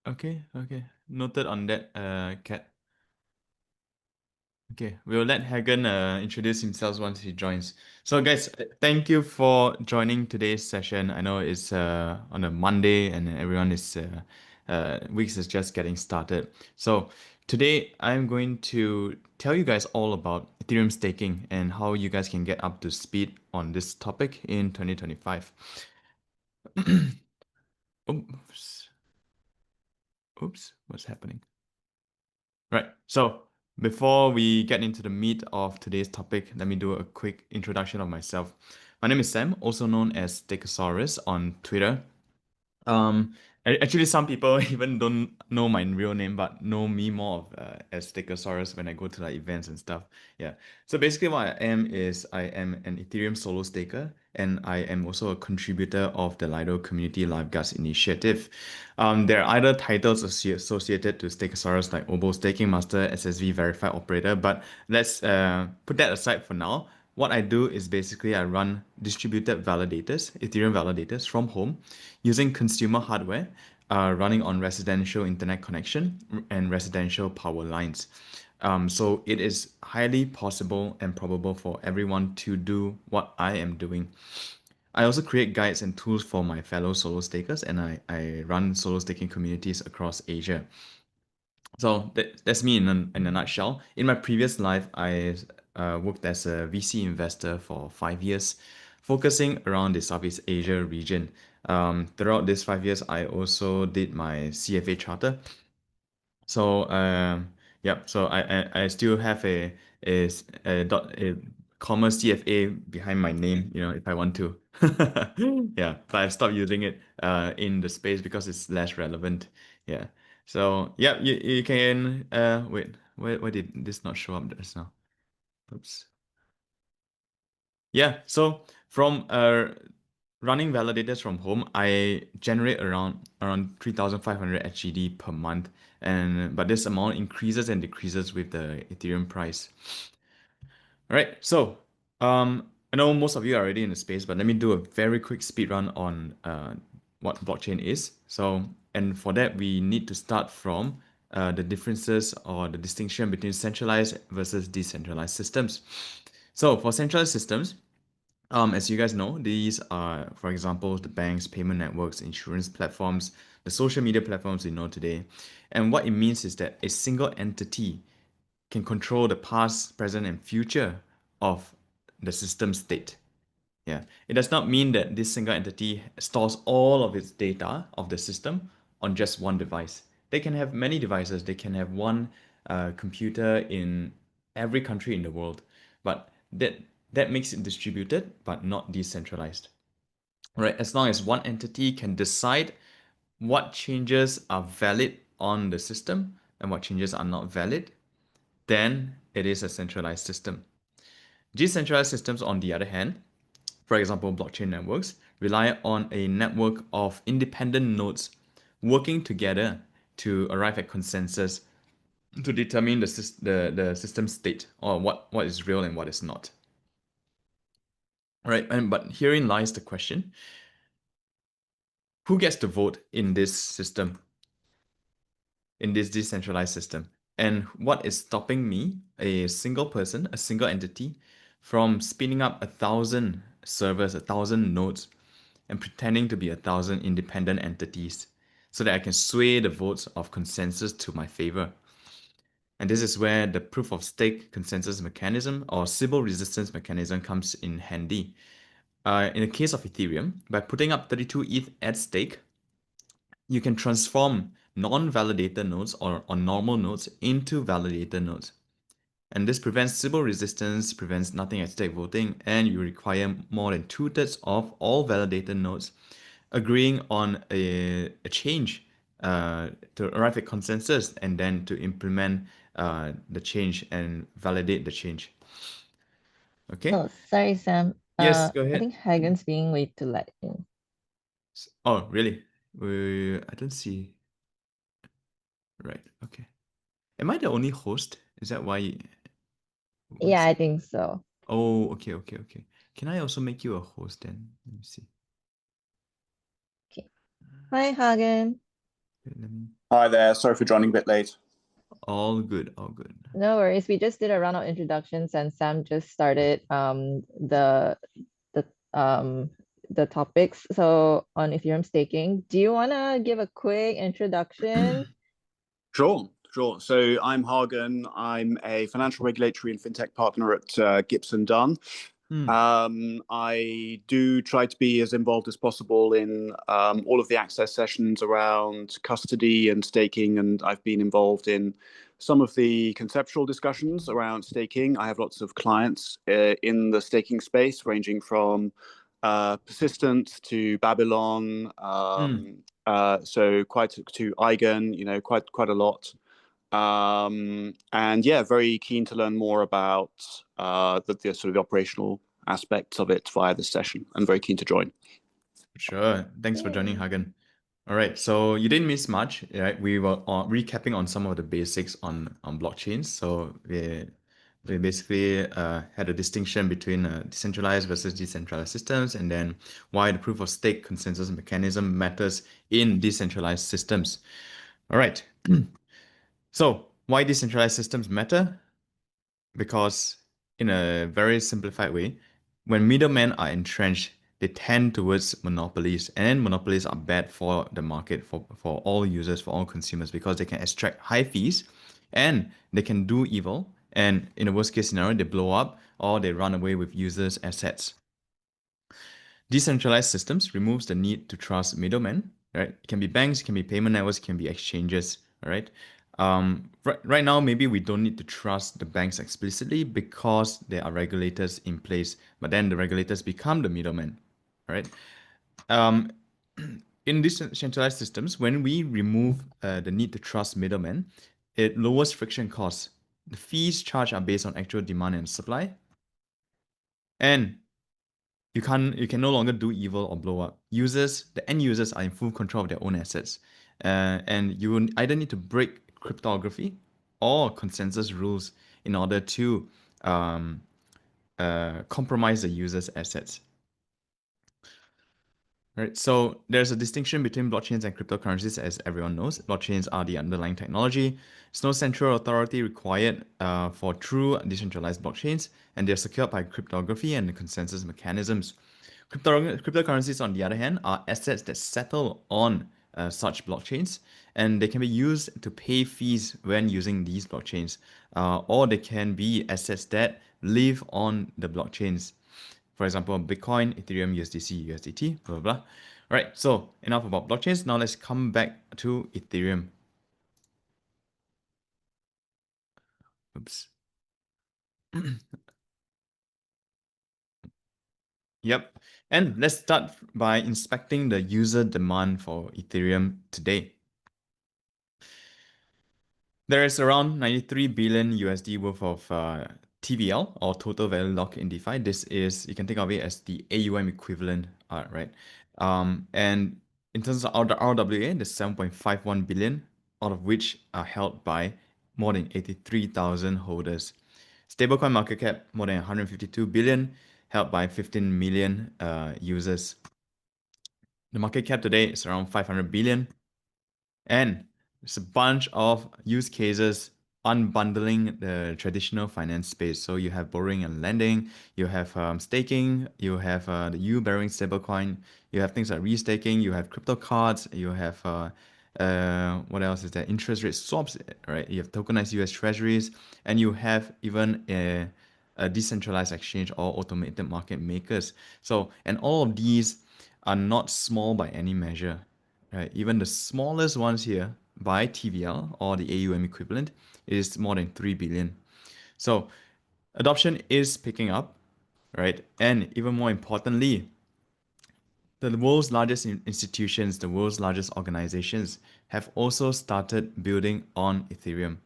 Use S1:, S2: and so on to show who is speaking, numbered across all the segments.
S1: Okay. Noted on that, Kat. Okay, we'll let Hagen introduce himself once he joins. So, guys, thank you for joining today's session. I know it's on a Monday and everyone is weeks is just getting started. So, today I'm going to tell you guys all about Ethereum staking and how you guys can get up to speed on this topic in 2025. Oops, what's happening? Right. So before we get into the meat of today's topic, let me do a quick introduction of myself. My name is Sam, also known as Stegosaurus on Twitter. Um, Actually, some people even don't know my real name, but know me more of as Stegosaurus when I go to like events and stuff. Yeah. So basically, what I am is I am an Ethereum solo staker, and I am also a contributor of the Lido Community Lifeguards Initiative. There are either titles associated to Stegosaurus like Obo Staking Master, SSV Verified Operator, but let's put that aside for now. What I do is basically I run distributed validators, Ethereum validators from home using consumer hardware, running on residential internet connection and residential power lines. So it is highly possible and probable for everyone to do what I am doing. I also create guides and tools for my fellow solo stakers, and I run solo staking communities across Asia. So that's me in a nutshell. In my previous life, I worked as a VC investor for 5 years, focusing around the Southeast Asia region. Throughout these 5 years, I also did my CFA charter. So yep. So I still have a comma CFA behind my name. If I want to. Yeah, but I've stopped using it in the space because it's less relevant. Yeah. So yeah, you can wait. Why did this not show up just now? Oops. Yeah. So from running validators from home, I generate around 3,500 HED per month, and but this amount increases and decreases with the Ethereum price. All right, so I know most of you are already in the space, but let me do a very quick speed run on what blockchain is. So, and for that, we need to start from the differences or the distinction between centralized versus decentralized systems. So, for centralized systems, as you guys know, these are, for example, the banks, payment networks, insurance platforms, the social media platforms we know today. And what it means is that a single entity can control the past, present, and future of the system state. Yeah. It does not mean that this single entity stores all of its data of the system on just one device. They can have many devices. They can have one computer in every country in the world, but that makes it distributed but not decentralized. Right? As long as one entity can decide what changes are valid on the system and what changes are not valid, then it is a centralized system. Decentralized systems, on the other hand, for example, blockchain networks, rely on a network of independent nodes working together to arrive at consensus to determine the system state, or what is real and what is not. Right, but herein lies the question: who gets to vote in this system, in this decentralized system? And what is stopping me, a single person, a single entity, from spinning up 1,000 servers, 1,000 nodes, and pretending to be 1,000 independent entities so that I can sway the votes of consensus to my favor? And this is where the proof of stake consensus mechanism or Sybil resistance mechanism comes in handy. In the case of Ethereum, by putting up 32 ETH at stake, you can transform non-validator nodes or normal nodes into validator nodes. And this prevents Sybil resistance, prevents nothing at stake voting, and you require more than 2/3 of all validator nodes agreeing on a change to arrive at consensus and then to implement the change and validate the change. Okay?
S2: Oh, sorry, Sam.
S1: Yes, go
S2: I
S1: ahead.
S2: think Hagen's being way too let in.
S1: Oh, really? I don't see. Right. Okay. Am I the only host? Is that why? One
S2: Yeah, I
S1: sec.
S2: think so.
S1: Oh, okay. Can I also make you a host then? Let me see.
S2: Okay. Hi, Hagen.
S1: Wait, let me.
S3: Hi there. Sorry for joining a bit late.
S1: All good, all good.
S2: No worries. We just did a round of introductions and Sam just started the um the topics. So on Ethereum staking, do you wanna give a quick introduction?
S3: Sure. So I'm Hagen. I'm a financial regulatory and fintech partner at Gibson Dunn. I do try to be as involved as possible in all of the access sessions around custody and staking, and I've been involved in some of the conceptual discussions around staking. I have lots of clients in the staking space, ranging from Persistent to Babylon, so quite to Eigen, quite a lot. And yeah, very keen to learn more about the sort of the operational aspects of it via this session. I'm very keen to join.
S1: Sure. Thanks for joining, Hagen. All right, so you didn't miss much, right? We were recapping on some of the basics on blockchains. So we basically had a distinction between decentralized versus decentralized systems, and then why the proof of stake consensus mechanism matters in decentralized systems. All right. So why decentralized systems matter? Because in a very simplified way, when middlemen are entrenched, they tend towards monopolies, and monopolies are bad for the market, for all users, for all consumers, because they can extract high fees and they can do evil. And in a worst case scenario, they blow up or they run away with users' assets. Decentralized systems removes the need to trust middlemen, right? It can be banks, it can be payment networks, it can be exchanges, all right? Right now, maybe we don't need to trust the banks explicitly because there are regulators in place, but then the regulators become the middlemen, right? In these centralized systems, when we remove the need to trust middlemen, it lowers friction costs. The fees charged are based on actual demand and supply, and you can no longer do evil or blow up. The end users are in full control of their own assets. And you will either need to break cryptography or consensus rules in order to compromise the user's assets. Right, so there's a distinction between blockchains and cryptocurrencies, as everyone knows. Blockchains are the underlying technology. There's no central authority required for true decentralized blockchains, and they're secured by cryptography and consensus mechanisms. Cryptocurrencies, on the other hand, are assets that settle on such blockchains, and they can be used to pay fees when using these blockchains, or they can be assets that live on the blockchains. For example, Bitcoin, Ethereum, USDC, USDT, blah, blah, blah. All right, so enough about blockchains. Now let's come back to Ethereum. Oops. Yep. And let's start by inspecting the user demand for Ethereum today. There is around 93 billion USD worth of TVL, or total value locked in DeFi. This is, you can think of it as the AUM equivalent, right? And in terms of the RWA, there's 7.51 billion, out of which are held by more than 83,000 holders. Stablecoin market cap, more than 152 billion, held by 15 million users. The market cap today is around 500 billion. And there's a bunch of use cases unbundling the traditional finance space. So you have borrowing and lending, you have staking, you have the U borrowing stablecoin, you have things like restaking, you have crypto cards, you have what else is there? Interest rate swaps, right? You have tokenized US treasuries, and you have even a decentralized exchange or automated market makers. So, and all of these are not small by any measure. Right, even the smallest ones here by TVL, or the AUM equivalent, is more than 3 billion. So adoption is picking up, right? And even more importantly, the world's largest institutions, the world's largest organizations have also started building on Ethereum.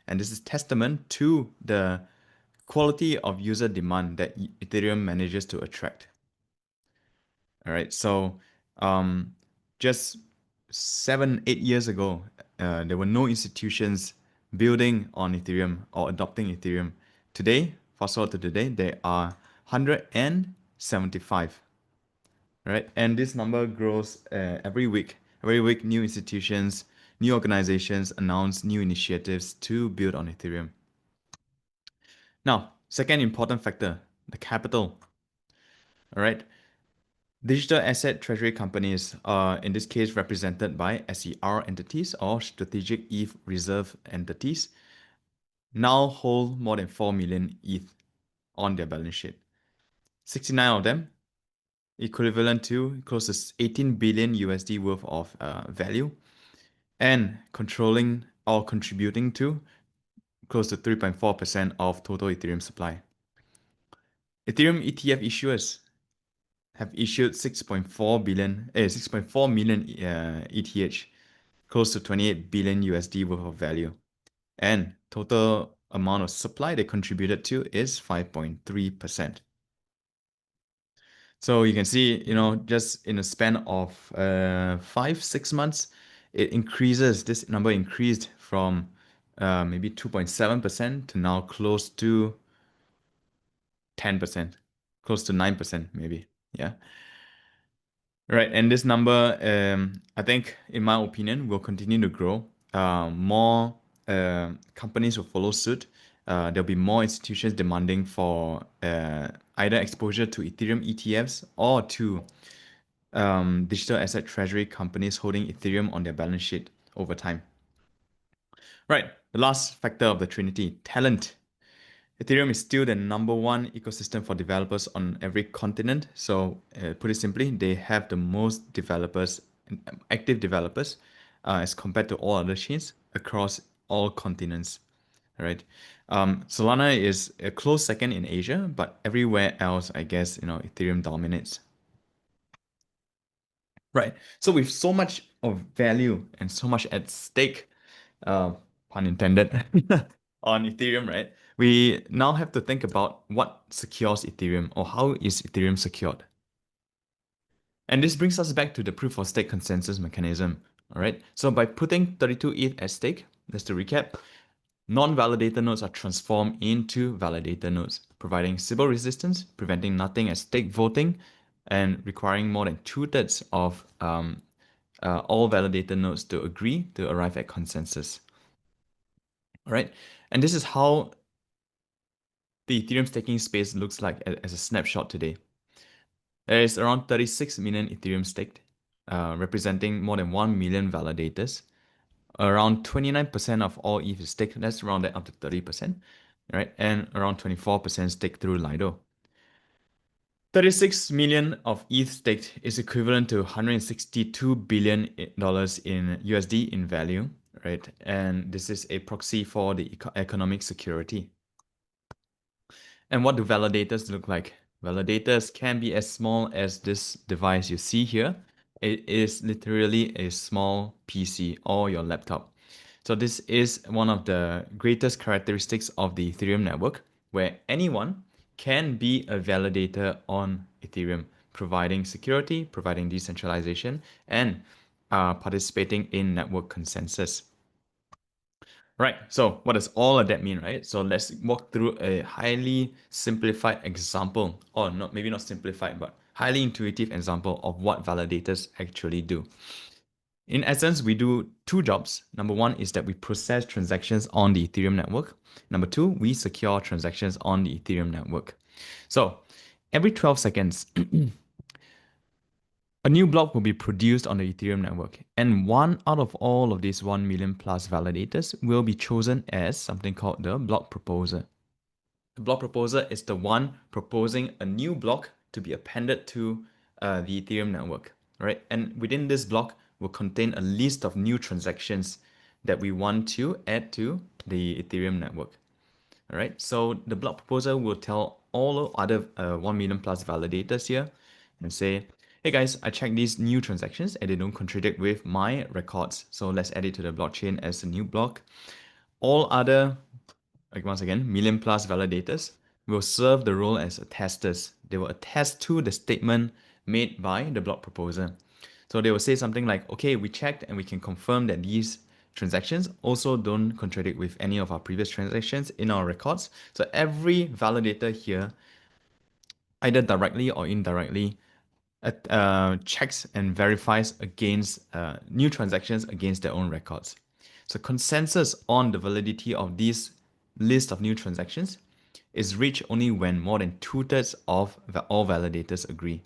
S1: And this is testament to the quality of user demand that Ethereum manages to attract. All right, so just 7, 8 years ago, there were no institutions building on Ethereum or adopting Ethereum. Today, fast forward to today, there are 175, right? And this number grows every week. Every week, new institutions, new organizations announce new initiatives to build on Ethereum. Now, second important factor, the capital. All right. Digital asset treasury companies are in this case represented by SER entities or strategic ETH reserve entities now hold more than 4 million ETH on their balance sheet. 69 of them, equivalent to close to 18 billion USD worth of value, and controlling or contributing to close to 3.4% of total Ethereum supply. Ethereum ETF issuers have issued 6.4 million ETH, close to 28 billion USD worth of value. And total amount of supply they contributed to is 5.3%. So you can see, just in a span of 5-6 months, this number increased from maybe 2.7% to now close to 10%, close to 9% maybe. Yeah. Right. And this number, I think, in my opinion, will continue to grow. More companies will follow suit. There'll be more institutions demanding for either exposure to Ethereum ETFs or to digital asset treasury companies holding Ethereum on their balance sheet over time. Right. The last factor of the Trinity, talent. Ethereum is still the number one ecosystem for developers on every continent. So, put it simply, they have the most developers, active developers, as compared to all other chains across all continents. All right. Solana is a close second in Asia, but everywhere else, I guess, Ethereum dominates. Right. So with so much of value and so much at stake, pun intended, on Ethereum, right? We now have to think about what secures Ethereum or how is Ethereum secured. And this brings us back to the proof of stake consensus mechanism. All right. So by putting 32 ETH at stake, just to recap, non-validator nodes are transformed into validator nodes, providing Sybil resistance, preventing nothing at stake voting, and requiring more than 2/3 of all validator nodes to agree to arrive at consensus. All right. And this is how the Ethereum staking space looks like as a snapshot today. There is around 36 million Ethereum staked, representing more than 1 million validators. Around 29% of all ETH is staked. That's around that up to 30%, right? And around 24% staked through Lido. 36 million of ETH staked is equivalent to $162 billion in USD in value, right? And this is a proxy for the economic security. And what do validators look like? Validators can be as small as this device you see here. It is literally a small PC or your laptop. So this is one of the greatest characteristics of the Ethereum network, where anyone can be a validator on Ethereum, providing security, providing decentralization, and participating in network consensus. Right, so what does all of that mean, right? So let's walk through a highly simplified example, or not, maybe not simplified, but highly intuitive example of what validators actually do. In essence, we do two jobs. Number one is that we process transactions on the Ethereum network. Number two, we secure transactions on the Ethereum network. So every 12 seconds, a new block will be produced on the Ethereum network, and one out of all of these 1 million plus validators will be chosen as something called the block proposer. The block proposer is the one proposing a new block to be appended to the Ethereum network, right? And within this block will contain a list of new transactions that we want to add to the Ethereum network. All right, so the block proposer will tell all other 1 million plus validators here and say, hey guys, I checked these new transactions and they don't contradict with my records. So let's add it to the blockchain as a new block. All other, like once again, million plus validators will serve the role as testers. They will attest to the statement made by the block proposer. So they will say something like, okay, we checked and we can confirm that these transactions also don't contradict with any of our previous transactions in our records. So every validator here, either directly or indirectly, checks and verifies against new transactions against their own records. So consensus on the validity of these list of new transactions is reached only when more than 2/3 of all validators agree.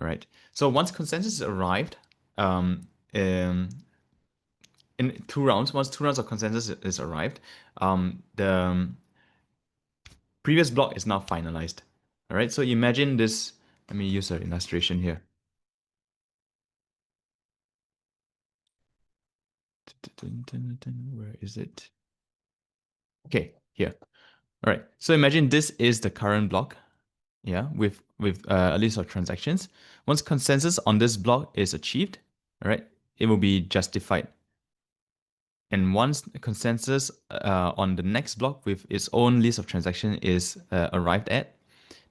S1: All right. So once consensus is arrived, in 2 rounds, once 2 rounds of consensus is arrived, the previous block is now finalized. All right. So imagine this. Let me use an illustration here. Where is it? Okay, here. All right. So imagine this is the current block, yeah, with a list of transactions. Once consensus on this block is achieved, all right, it will be justified. And once consensus on the next block with its own list of transactions is arrived at,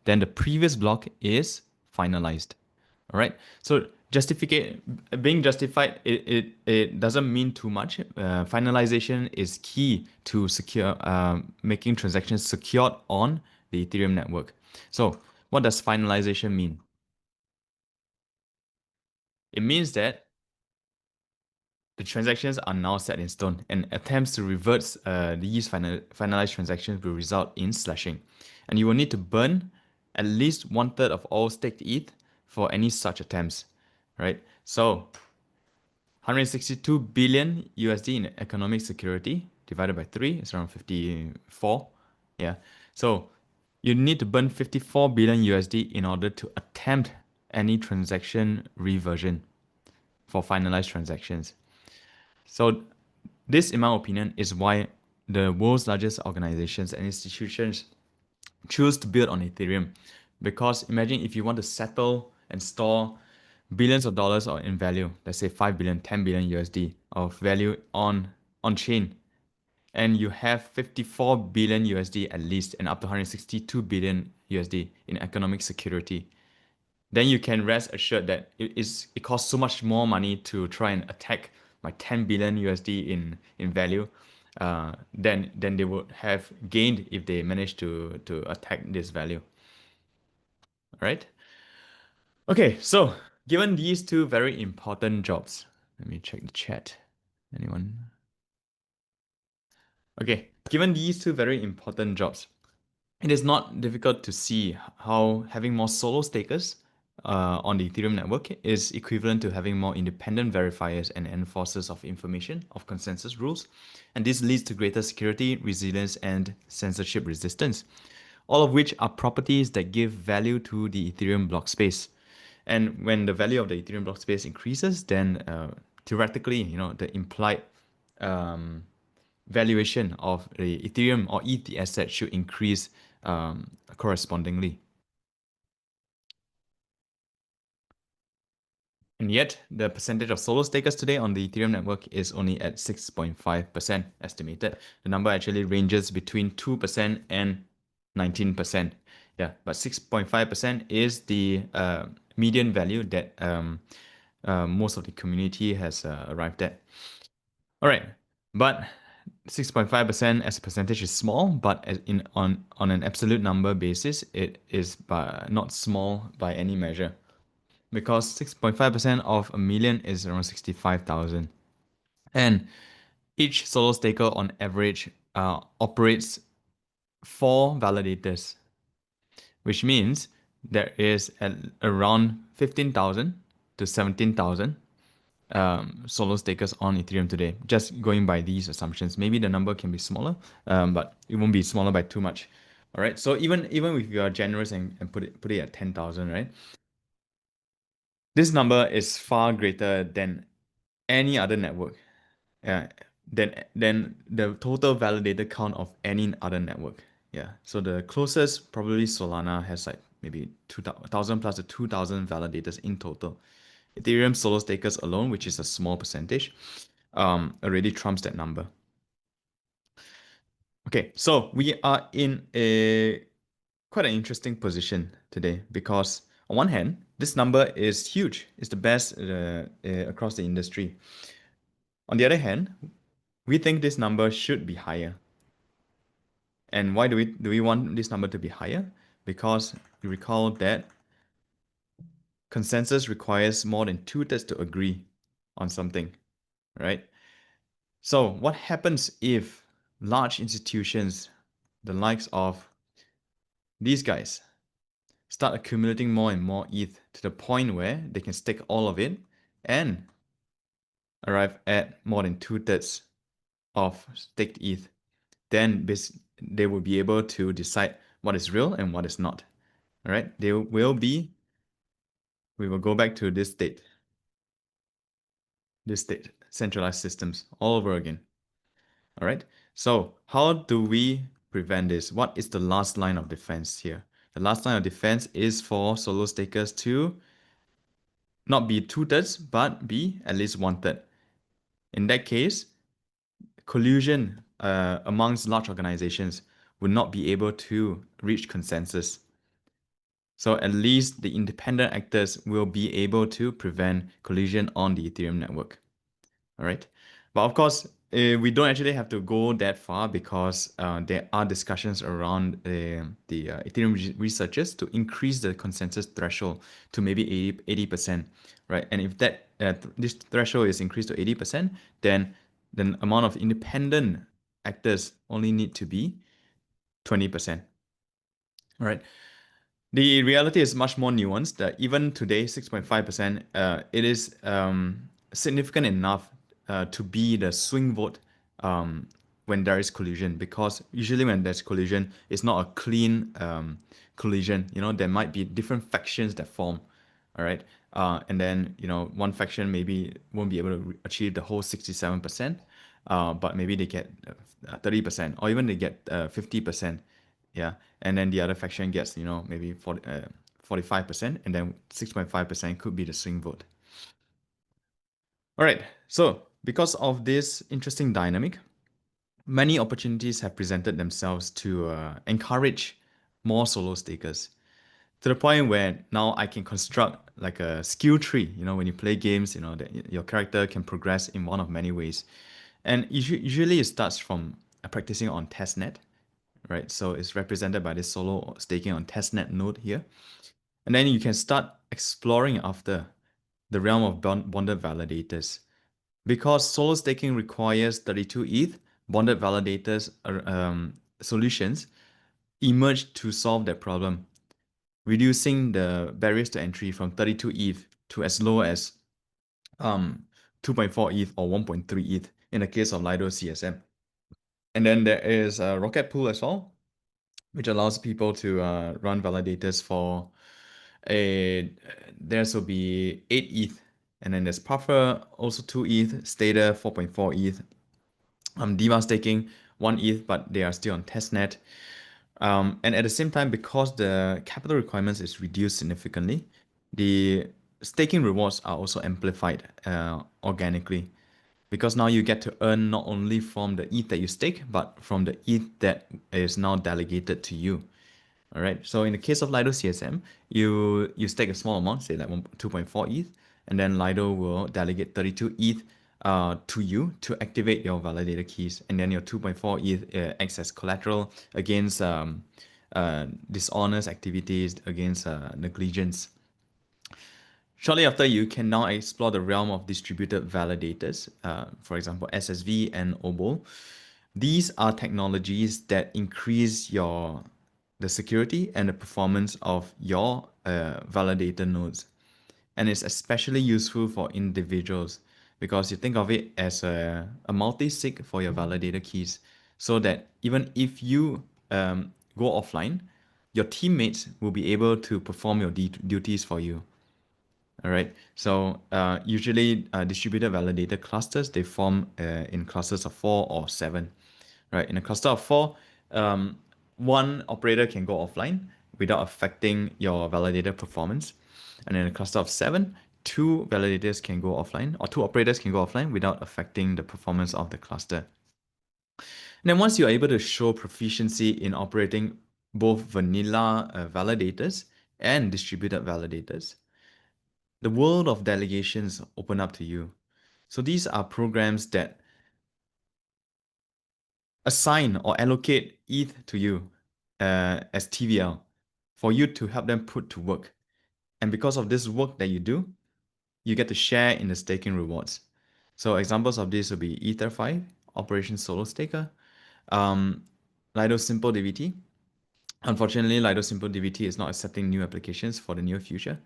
S1: then the previous block is finalized. All right. So being justified, it doesn't mean too much. Finalization is key to secure making transactions secured on the Ethereum network. So what does finalization mean? It means that the transactions are now set in stone, and attempts to revert these finalized transactions will result in slashing. And you will need to burn at least 1/3 of all staked ETH for any such attempts, right? So 162 billion USD in economic security divided by 3 is around 54. Yeah. So you need to burn 54 billion USD in order to attempt any transaction reversion for finalized transactions. So this, in my opinion, is why the world's largest organizations and institutions choose to build on Ethereum. Because imagine if you want to settle and store billions of dollars or in value, let's say 5 billion, 10 billion USD of value on chain, and you have 54 billion USD at least and up to 162 billion USD in economic security, then you can rest assured that it costs so much more money to try and attack my 10 billion USD in value than they would have gained if they managed to attack this value. All right. Okay, so given these two very important jobs, let me check the chat. Anyone? Okay, given these two very important jobs, it is not difficult to see how having more solo stakers on the Ethereum network is equivalent to having more independent verifiers and enforcers of information of consensus rules. And this leads to greater security, resilience, and censorship resistance, all of which are properties that give value to the Ethereum block space. And when the value of the Ethereum block space increases, then theoretically, the implied valuation of the Ethereum or ETH asset should increase correspondingly. And yet, the percentage of solo stakers today on the Ethereum network is only at 6.5% estimated. The number actually ranges between 2% and 19%. Yeah, but 6.5% is the median value that most of the community has arrived at. All right, but 6.5% as a percentage is small, but on an absolute number basis, it is not small by any measure, because 6.5% of a million is around 65,000, and each solo staker on average operates 4 validators, which means there is around 15,000 to 17,000 solo stakers on Ethereum today. Just going by these assumptions, maybe the number can be smaller, but it won't be smaller by too much. All right. So even if you are generous and put it at 10,000, right? This number is far greater than any other network. Than the total validator count of any other network. Yeah. So the closest, probably Solana, has like maybe 2,000 plus to 2,000 validators in total. Ethereum solo stakers alone, which is a small percentage, already trumps that number. Okay, so we are in a quite an interesting position today, because on one hand, this number is huge. It's the best across the industry. On the other hand, we think this number should be higher. And why do we want this number to be higher? Because you recall that consensus requires more than 2/3 to agree on something, right? So what happens if large institutions, the likes of these guys, start accumulating more and more ETH to the point where they can stake all of it and arrive at more than 2/3 of staked ETH? Then they will be able to decide what is real and what is not. All right, we will go back to this state, centralized systems all over again. All right, so how do we prevent this? What is the last line of defense here? The last line of defense is for solo stakers to not be 2/3, but be at least 1/3. In that case, collusion amongst large organizations would not be able to reach consensus. So at least the independent actors will be able to prevent collusion on the Ethereum network. All right. But of course, we don't actually have to go that far because there are discussions around the Ethereum researchers to increase the consensus threshold to maybe 80%, right? And if that this threshold is increased to 80%, then the amount of independent actors only need to be 20%. All right. The reality is much more nuanced. That even today, 6.5%, it is significant enough to be the swing vote when there is collusion. Because usually when there's collusion, it's not a clean collision. You know, there might be different factions that form. All right, and then one faction maybe won't be able to achieve the whole 67%, but maybe they get 30%, or even they get 50%. Yeah, and then the other faction gets maybe 45%, and then 6.5% could be the swing vote. All right, so because of this interesting dynamic, many opportunities have presented themselves to encourage more solo stakers, to the point where now I can construct like a skill tree. When you play games, that your character can progress in one of many ways, and usually it starts from practicing on Testnet, right? So it's represented by this solo staking on Testnet node here. And then you can start exploring after the realm of bonded validators. Because solo staking requires 32 ETH, bonded validators solutions emerged to solve that problem, reducing the barriers to entry from 32 ETH to as low as 2.4 ETH or 1.3 ETH in the case of Lido CSM. And then there is a Rocket Pool as well, which allows people to run validators for theirs will be 8 ETH, and then there's Puffer, also 2 ETH, stETH 4.4 ETH, Diva staking 1 ETH, but they are still on testnet. And at the same time, because the capital requirements is reduced significantly, the staking rewards are also amplified organically, because now you get to earn not only from the ETH that you stake, but from the ETH that is now delegated to you. All right. So in the case of Lido CSM, you stake a small amount, say like 2.4 ETH, and then Lido will delegate 32 ETH to you to activate your validator keys, and then your 2.4 ETH acts as collateral against dishonest activities, against negligence. Shortly after, you can now explore the realm of distributed validators, for example, SSV and OBO. These are technologies that increase the security and the performance of your validator nodes. And it's especially useful for individuals because you think of it as a multi-sig for your validator keys, so that even if you go offline, your teammates will be able to perform your duties for you. All right. So usually distributed validator clusters, they form in clusters of 4 or 7. Right. In a cluster of 4, one operator can go offline without affecting your validator performance. And in a cluster of 7, 2 validators can go offline, or 2 operators can go offline without affecting the performance of the cluster. And then once you're able to show proficiency in operating both vanilla validators and distributed validators, the world of delegations open up to you. So these are programs that assign or allocate ETH to you as TVL for you to help them put to work. And because of this work that you do, you get to share in the staking rewards. So examples of this will be Ether5, Operation Solo Staker, Lido Simple DVT. Unfortunately, Lido Simple DVT is not accepting new applications for the near future.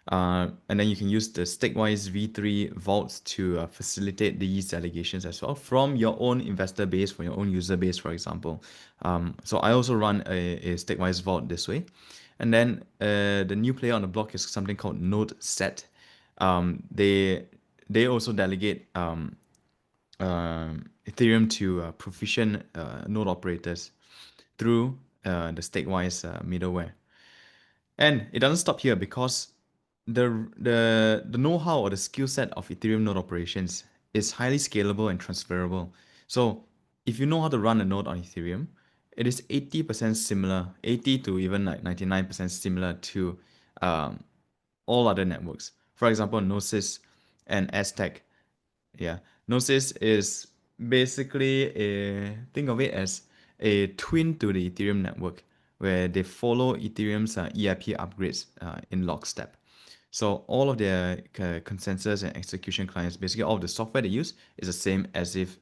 S1: And then you can use the StakeWise V3 vaults to facilitate these delegations as well from your own investor base, from your own user base, for example. So I also run a StakeWise vault this way. And then the new player on the block is something called Node Set. They also delegate Ethereum to proficient node operators through the StakeWise middleware. And it doesn't stop here because the know-how or the skill set of Ethereum node operations is highly scalable and transferable. So if you know how to run a node on Ethereum, it is 80% similar, 80 to even like 99% similar to all other networks. For example, Gnosis and Aztec. Yeah, Gnosis is basically think of it as a twin to the Ethereum network, where they follow Ethereum's EIP upgrades in lockstep. So all of their consensus and execution clients, basically all of the software they use is the same as if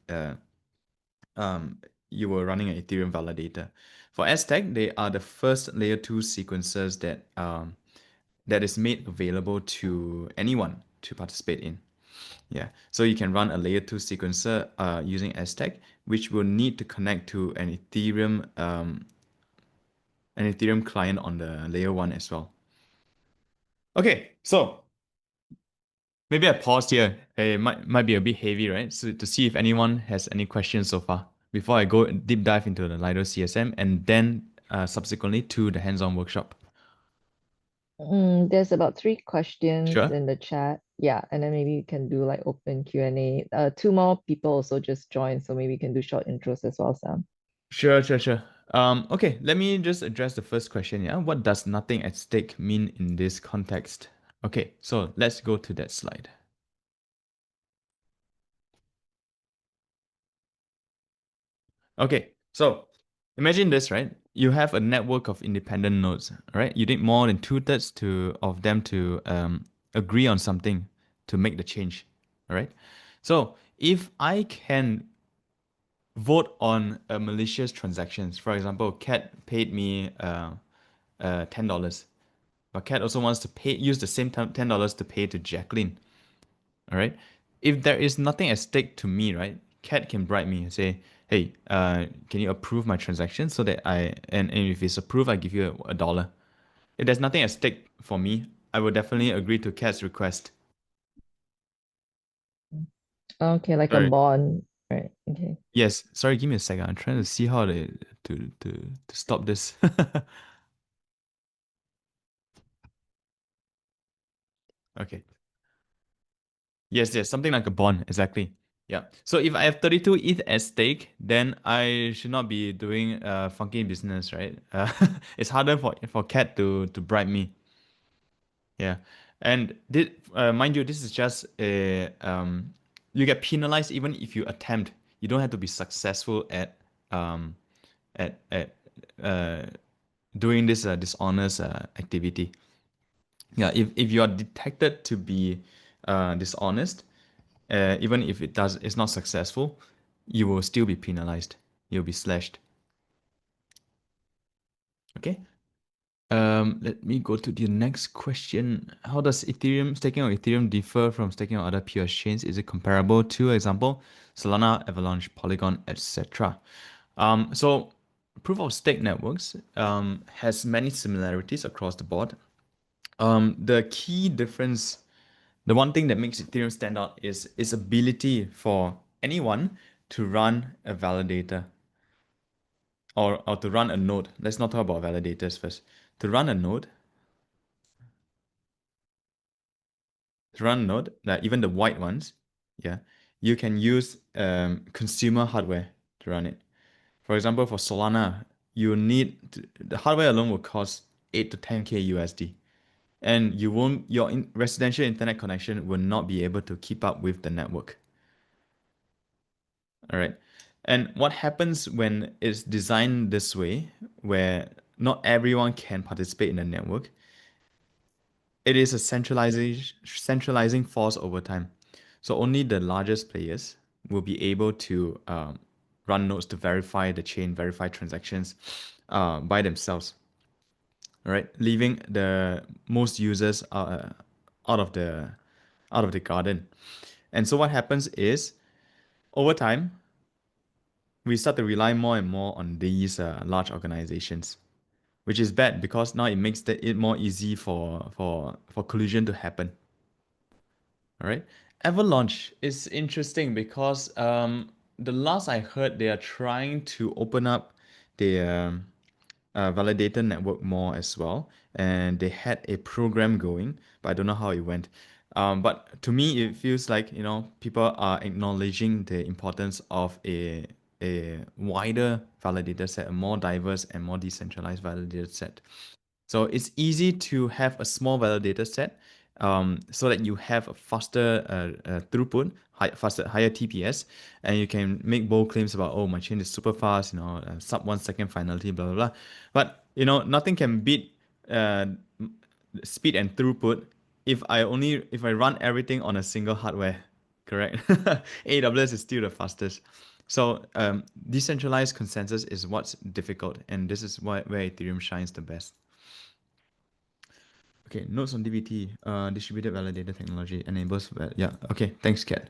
S1: you were running an Ethereum validator. For Aztec, they are the first layer 2 sequencers that is made available to anyone to participate in. Yeah, so you can run a layer 2 sequencer using Aztec, which will need to connect to an Ethereum client on the layer 1 as well. Okay, so maybe I paused here. It might be a bit heavy, right? So to see if anyone has any questions so far before I go deep dive into the Lido CSM and then subsequently to the hands-on workshop.
S2: There's about 3 questions
S1: Sure.
S2: in the chat. Yeah, and then maybe you can do like open Q&A. 2 more people also just joined, so maybe you can do short intros as well, Sam.
S1: Sure. Okay, let me just address the first question. Yeah, what does nothing at stake mean in this context? Okay, so let's go to that slide. Okay, so imagine this, right? You have a network of independent nodes, right? You need more than 2/3 of them to agree on something to make the change, all right? So if I can vote on a malicious transactions, for example, Cat paid me $10, but Cat also wants to use the same $10 to pay to Jacqueline, all right? If there is nothing at stake to me, right? Cat can bribe me and say, hey, can you approve my transaction so that and if it's approved, I give you a dollar. If there's nothing at stake for me, I will definitely agree to Cat's request.
S2: Okay, like a
S1: Sorry.
S2: bond, right? Okay.
S1: Yes, sorry, give me a second. I'm trying to see how to stop this. Okay. Yes, something like a bond, exactly. Yeah. So if I have 32 ETH at stake, then I should not be doing funky business, right? It's harder for Cat to bribe me. Yeah. And mind you, this is just you get penalized even if you attempt. You don't have to be successful um at doing this dishonest activity. Yeah, if you are detected to be dishonest, even if it's not successful, you will still be penalized. You'll be slashed. Okay. Let me go to the next question. How does staking on Ethereum differ from staking on other POS chains? Is it comparable to, example, Solana, Avalanche, Polygon, etc.? So proof of stake networks has many similarities across the board. The key difference, the one thing that makes Ethereum stand out is its ability for anyone to run a validator or to run a node. Let's not talk about validators first. To run a node, like even the white ones, yeah, you can use consumer hardware to run it. For example, for Solana, the hardware alone will cost 8 to 10K USD. And your residential internet connection will not be able to keep up with the network. All right. And what happens when it's designed this way, where not everyone can participate in the network, it is a centralizing force over time. So only the largest players will be able to run nodes to verify the chain, verify transactions by themselves. All right, leaving the most users out of the garden. And so what happens is over time we start to rely more and more on these large organizations, which is bad because now it makes it more easy for collusion to happen. All right. Avalanche is interesting because the last I heard, they are trying to open up their validator network more as well, and they had a program going, but I don't know how it went. But to me, it feels like people are acknowledging the importance of a wider validator set, a more diverse and more decentralized validator set. So it's easy to have a small validator set, so that you have a faster throughput, higher TPS, and you can make bold claims about, oh, my chain is super fast, sub 1 second finality, blah blah blah. But nothing can beat uh, speed and throughput if I run everything on a single hardware, correct? AWS is still the fastest. So decentralized consensus is what's difficult, and this is where Ethereum shines the best. Okay, notes on DVT, distributed validator technology enables, yeah, okay, thanks, Kat.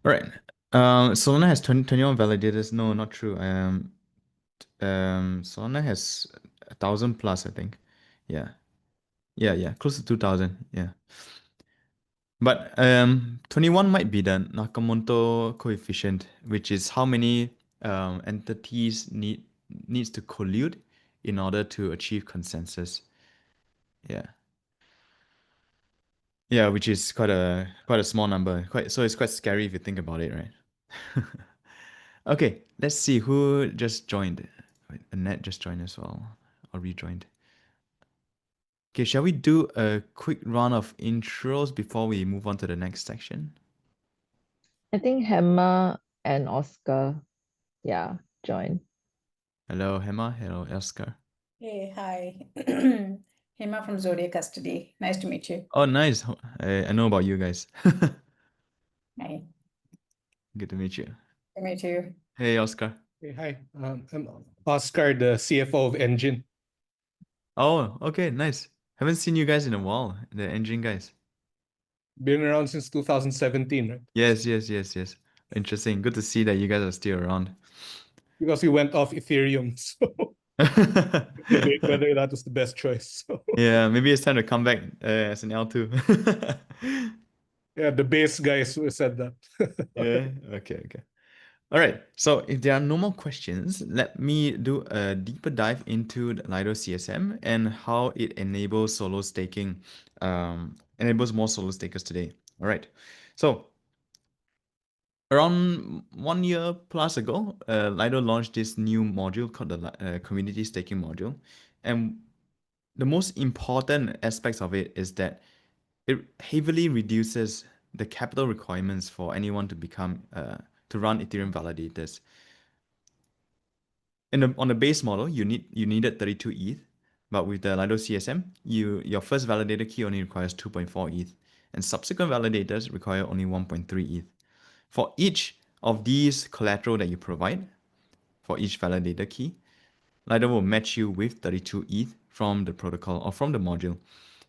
S1: All right, Solana has 21 validators. No, not true. Solana has 1,000 plus, I think. Yeah, yeah, close to 2,000. Yeah, but 21 might be the Nakamoto coefficient, which is how many entities needs to collude in order to achieve consensus. Yeah. Yeah, which is quite a small number. So it's quite scary if you think about it, right? Okay, let's see who just joined. Wait, Annette just joined as well, or rejoined. Okay, shall we do a quick round of intros before we move on to the next section?
S2: I think Hema and Oscar, yeah, join.
S1: Hello, Hema. Hello, Oscar.
S4: Hey, hi. Hema from Zodiac Custody. Nice to meet you.
S1: Oh, nice. I know about you guys.
S4: Hi.
S1: Good to meet you.
S4: To meet you.
S1: Hey, Oscar.
S5: Hey, hi. I'm Oscar, the CFO of Engine.
S1: Oh, okay, nice. Haven't seen you guys in a while, the engine guys.
S5: Been around since 2017, right?
S1: Yes. Interesting. Good to see that you guys are still around.
S5: Because we went off Ethereum, so debate whether that was the best choice. So.
S1: Yeah, maybe it's time to come back as an L2.
S5: Yeah, the base guys who said that.
S1: Yeah, okay. All right, so if there are no more questions, let me do a deeper dive into the Lido CSM and how it enables solo staking, enables more solo stakers today. All right, so around 1 year plus ago, Lido launched this new module called the community staking module. And the most important aspects of it is that it heavily reduces the capital requirements for anyone to become to run Ethereum validators. On the base model, you needed 32 ETH, but with the Lido CSM, your first validator key only requires 2.4 ETH, and subsequent validators require only 1.3 ETH. For each of these collateral that you provide, for each validator key, Lido will match you with 32 ETH from the protocol or from the module,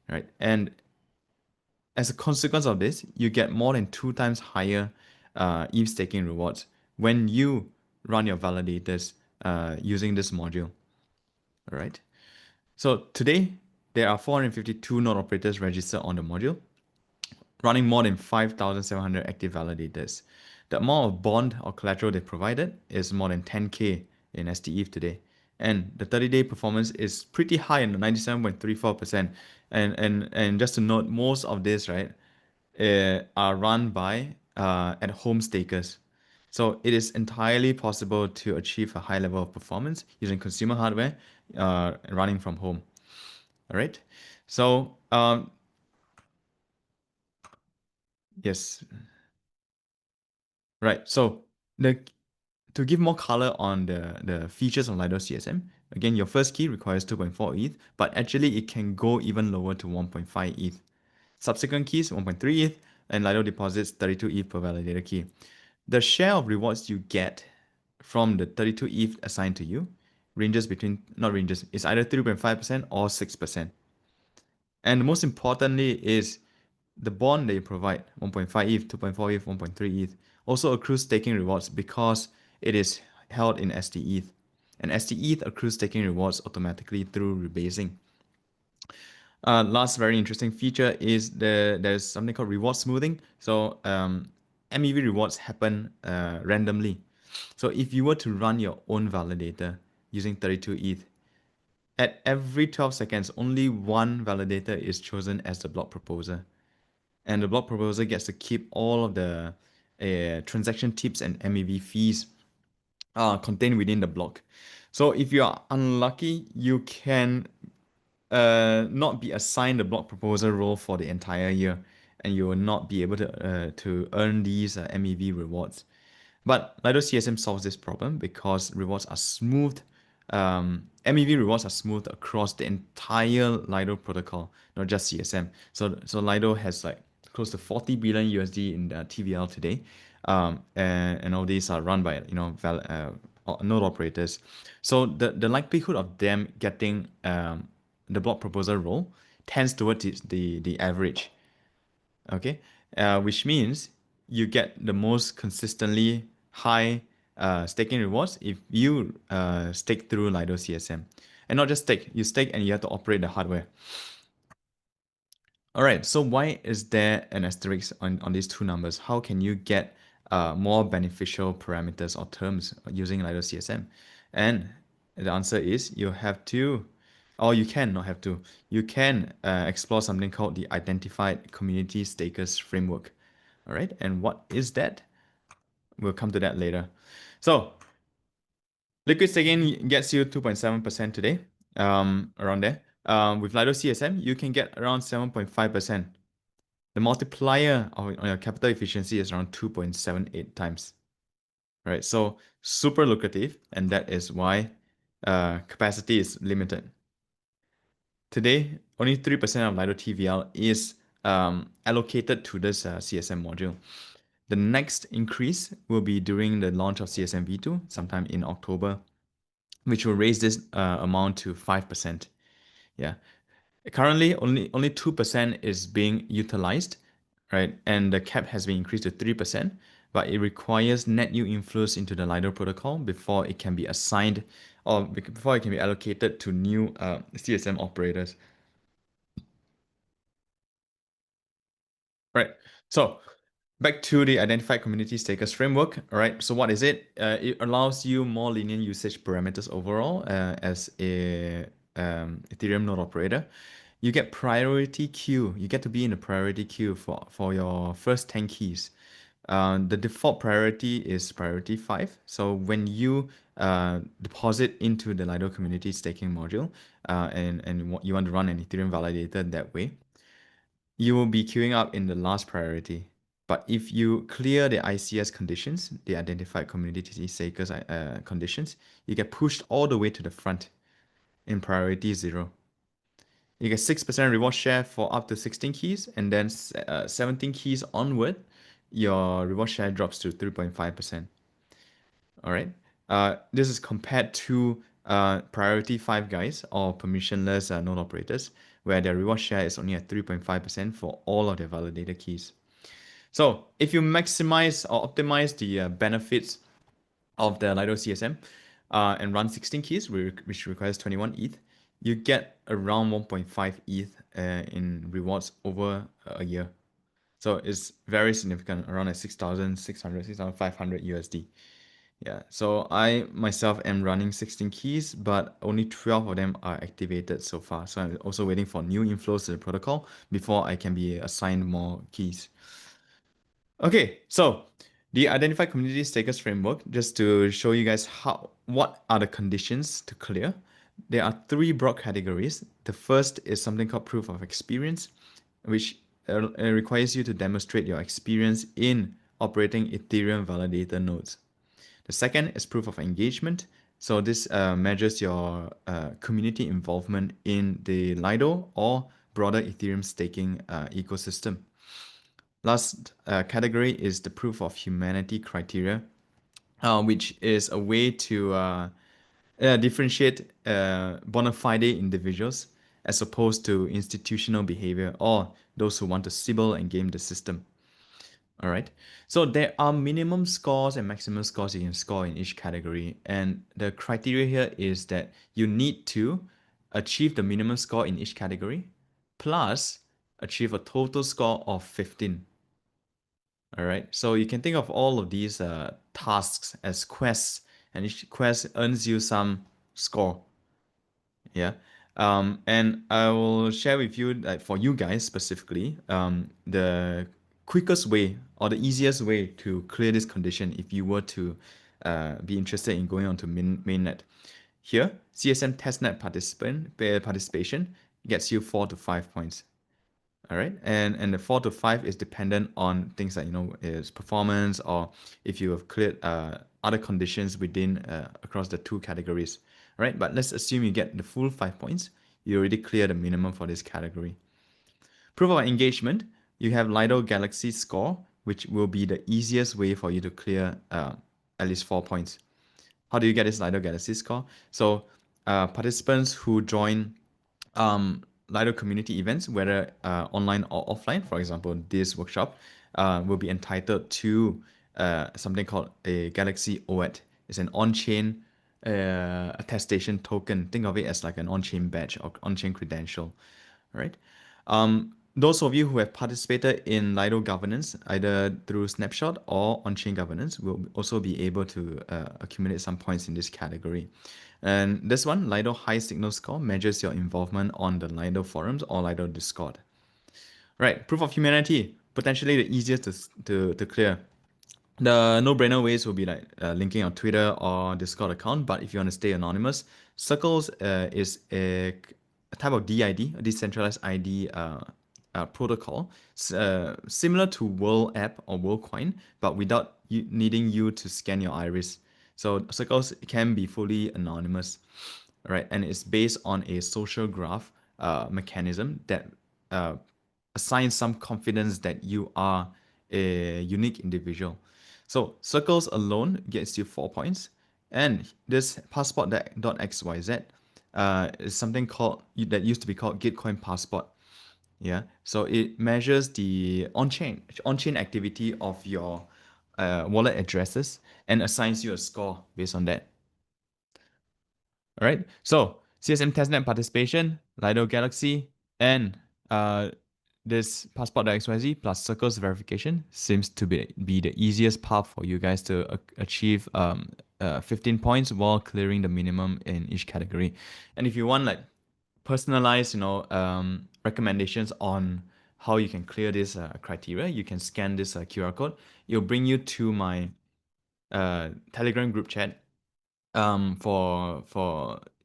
S1: right? And as a consequence of this, you get more than 2 times higher ETH staking rewards when you run your validators using this module. All right. So today, there are 452 node operators registered on the module, running more than 5,700 active validators. The amount of bond or collateral they provided is more than 10K in stETH today. And the 30-day performance is pretty high in 97.34%. And just to note, most of this, right, are run by at-home stakers. So it is entirely possible to achieve a high level of performance using consumer hardware running from home. All right. So yes. Right. So to give more color on the features of Lido CSM, again, your first key requires 2.4 ETH, but actually it can go even lower to 1.5 ETH. Subsequent keys, 1.3 ETH, and Lido deposits 32 ETH per validator key. The share of rewards you get from the 32 ETH assigned to you ranges between, not ranges, it's either 3.5% or 6%. And most importantly is the bond that you provide, 1.5 ETH, 2.4 ETH, 1.3 ETH, also accrues staking rewards because it is held in stETH. And stETH accrues staking rewards automatically through rebasing. Last very interesting feature is there's something called reward smoothing. So MEV rewards happen randomly. So if you were to run your own validator using 32 ETH, at every 12 seconds, only one validator is chosen as the block proposer. And the block proposer gets to keep all of the transaction tips and MEV fees contained within the block. So if you are unlucky, you can not be assigned the block proposer role for the entire year, and you will not be able to earn these MEV rewards. But Lido CSM solves this problem because rewards are smoothed. MEV rewards are smoothed across the entire Lido protocol, not just CSM. So Lido has like close to 40 billion USD in TVL today, and all these are run by node operators. So the likelihood of them getting the block proposer role tends towards the average. Okay, which means you get the most consistently high staking rewards if you stake through Lido CSM. And not just stake, you stake and you have to operate the hardware. All right, so why is there an asterisk on these two numbers? How can you get more beneficial parameters or terms using Lido CSM? And the answer is you have to, or you can not have to, you can explore something called the Identified Community Stakers Framework. All right, and what is that? We'll come to that later. So liquid staking gets you 2.7% today, around there. With Lido CSM, you can get around 7.5%. The multiplier on your capital efficiency is around 2.78 times. Right, so super lucrative, and that is why capacity is limited. Today, only 3% of Lido TVL is allocated to this CSM module. The next increase will be during the launch of CSM V2 sometime in October, which will raise this amount to 5%. Yeah, currently only 2% is being utilized, right? And the cap has been increased to 3%, but it requires net new inflows into the Lido protocol before it can be assigned or before it can be allocated to new CSM operators. Right. So back to the Identified Community Stakers Framework. All right. So what is it? It allows you more lenient usage parameters overall as a Ethereum node operator. You get priority queue. You get to be in the priority queue for your first 10 keys. The default priority is priority 5. So when you deposit into the Lido community staking module and you want to run an Ethereum validator that way, you will be queuing up in the last priority. But if you clear the ICS conditions, the Identified Community Stakers conditions, you get pushed all the way to the front in priority 0. You get 6% reward share for up to 16 keys, and then 17 keys onward, your reward share drops to 3.5%. All right. This is compared to priority 5 guys or permissionless node operators, where their reward share is only at 3.5% for all of their validator keys. So if you maximize or optimize the benefits of the Lido CSM and run 16 keys, which requires 21 ETH, you get around 1.5 ETH in rewards over a year. So it's very significant, around like 6,600, 6,500 USD. Yeah, so I myself am running 16 keys, but only 12 of them are activated so far. So I'm also waiting for new inflows to the protocol before I can be assigned more keys. Okay, so the Identified Community Stakers Framework, just to show you guys what are the conditions to clear. There are 3 broad categories. The first is something called proof of experience, which requires you to demonstrate your experience in operating Ethereum validator nodes. The second is proof of engagement. So this measures your community involvement in the Lido or broader Ethereum staking ecosystem. Last category is the proof of humanity criteria, which is a way to differentiate bona fide individuals as opposed to institutional behavior or those who want to sibble and game the system. All right. So there are minimum scores and maximum scores you can score in each category. And the criteria here is that you need to achieve the minimum score in each category plus achieve a total score of 15. All right. So you can think of all of these tasks as quests, and each quest earns you some score. Yeah. And I will share with you, like for you guys specifically, the quickest way or the easiest way to clear this condition if you were to be interested in going on to mainnet. Here, CSM testnet participation gets you 4 to 5 points. All right, and the 4 to 5 is dependent on things like, is performance, or if you have cleared other conditions within across the two categories. All right, but let's assume you get the full 5 points. You already clear the minimum for this category. Proof of engagement, you have Lido Galaxy score, which will be the easiest way for you to clear at least 4 points. How do you get this Lido Galaxy score? So participants who join Lido community events, whether online or offline, for example, this workshop, will be entitled to something called a Galaxy OAT. It's an on-chain attestation token. Think of it as like an on-chain badge or on-chain credential, right? Those of you who have participated in Lido governance, either through snapshot or on-chain governance, will also be able to accumulate some points in this category. And this one, Lido High Signal Score, measures your involvement on the Lido forums or Lido Discord. Right, proof of humanity, potentially the easiest to clear. The no-brainer ways will be like linking your Twitter or Discord account, but if you want to stay anonymous, Circles is a type of DID, a decentralized ID protocol, similar to World App or WorldCoin, but without needing you to scan your iris. So Circles can be fully anonymous, right? And it's based on a social graph mechanism that assigns some confidence that you are a unique individual. So Circles alone gets you 4 points, and this Passport.xyz is something that used to be called Gitcoin Passport. Yeah, so it measures the on-chain activity of your wallet addresses and assigns you a score based on that. All right, so CSM testnet participation, Lido Galaxy, and this Passport.xyz plus Circles verification seems to be the easiest path for you guys to achieve 15 points while clearing the minimum in each category. And if you want like personalized, recommendations on how you can clear this criteria, you can scan this QR code. It'll bring you to my Telegram group chat for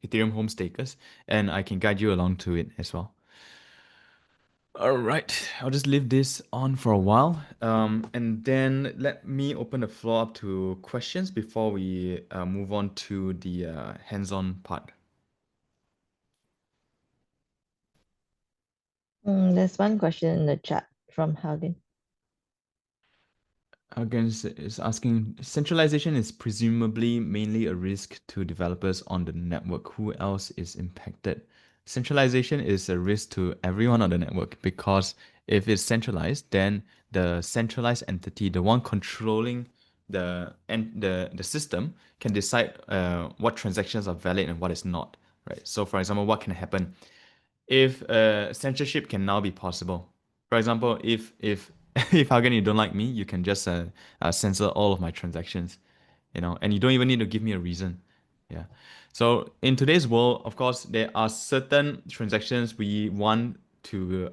S1: Ethereum home stakers, and I can guide you along to it as well. All right, I'll just leave this on for a while, and then let me open the floor up to questions before we move on to the hands-on part.
S2: There's one question in the chat from Haugen.
S1: Haugen is asking, centralization is presumably mainly a risk to developers on the network. Who else is impacted? Centralization is a risk to everyone on the network, because if it's centralized, then the centralized entity, the one controlling the system, can decide what transactions are valid and what is not, right? So for example, what can happen if censorship can now be possible? For example, if if Haugen, you don't like me, you can just censor all of my transactions, and you don't even need to give me a reason. Yeah. So in today's world, of course, there are certain transactions we want to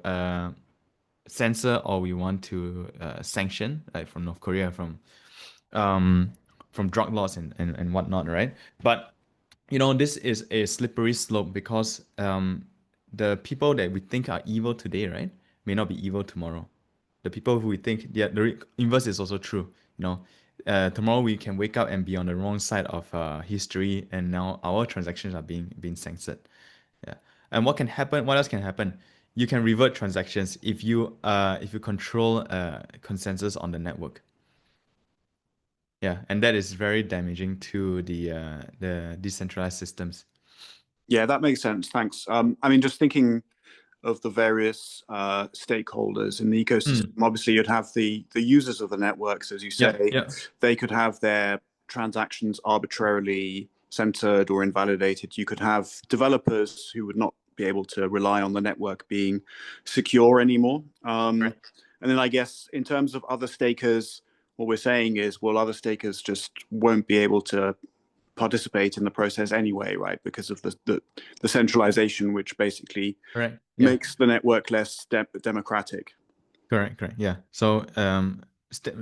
S1: censor or we want to sanction, like from North Korea, from drug laws and whatnot, right? But this is a slippery slope, because the people that we think are evil today, right, may not be evil tomorrow. The people who we think, yeah, the inverse is also true. Tomorrow we can wake up and be on the wrong side of history, and now our transactions are being censored. Yeah. And what else can happen? you can revert transactions if you control consensus on the network. Yeah, and that is very damaging to the decentralized systems.
S3: Yeah, that makes sense. Thanks. I mean, just thinking of the various stakeholders in the ecosystem, obviously you'd have the users of the networks, as you say.
S1: Yeah.
S3: They could have their transactions arbitrarily censored or invalidated. You could have developers who would not be able to rely on the network being secure anymore.
S1: Right.
S3: And then I guess in terms of other stakers, what we're saying is, well, other stakers just won't be able to participate in the process anyway, right? Because of the centralization, which basically
S1: Right.
S3: makes the network less democratic.
S1: Correct. Yeah. So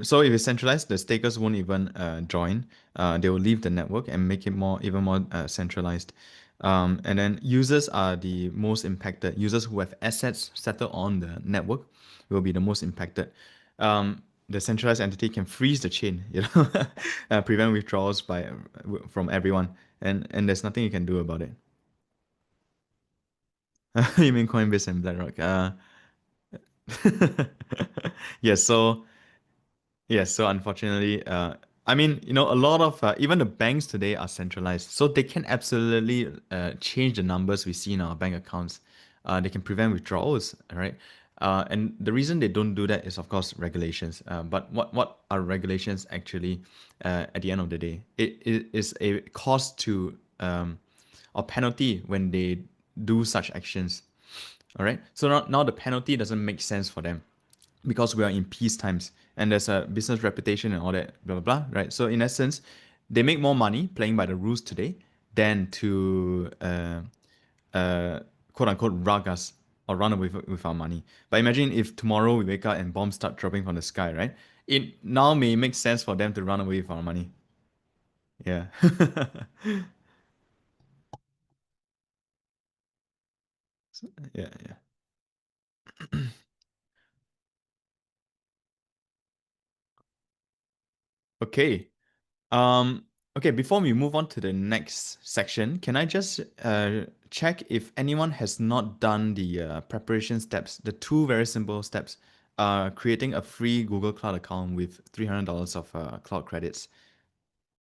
S1: so if it's centralized, the stakers won't even join. They will leave the network and make it even more centralized. And then users are the most impacted. Users who have assets settled on the network will be the most impacted. The centralized entity can freeze the chain, prevent withdrawals from everyone, and there's nothing you can do about it. You mean Coinbase and BlackRock? Yes. So unfortunately, I mean, a lot of even the banks today are centralized, so they can absolutely change the numbers we see in our bank accounts. They can prevent withdrawals, right? And the reason they don't do that is, of course, regulations. But what are regulations actually? At the end of the day, it is a cost to or penalty when they do such actions. All right. So now the penalty doesn't make sense for them, because we are in peace times and there's a business reputation and all that, blah, blah, blah, right? So in essence, they make more money playing by the rules today than to quote unquote rug us or run away with our money. But imagine if tomorrow we wake up and bombs start dropping from the sky, right? It now may make sense for them to run away with our money. Yeah. Yeah. Okay. Okay, before we move on to the next section, can I just check if anyone has not done the preparation steps, the two very simple steps, creating a free Google Cloud account with $300 of cloud credits.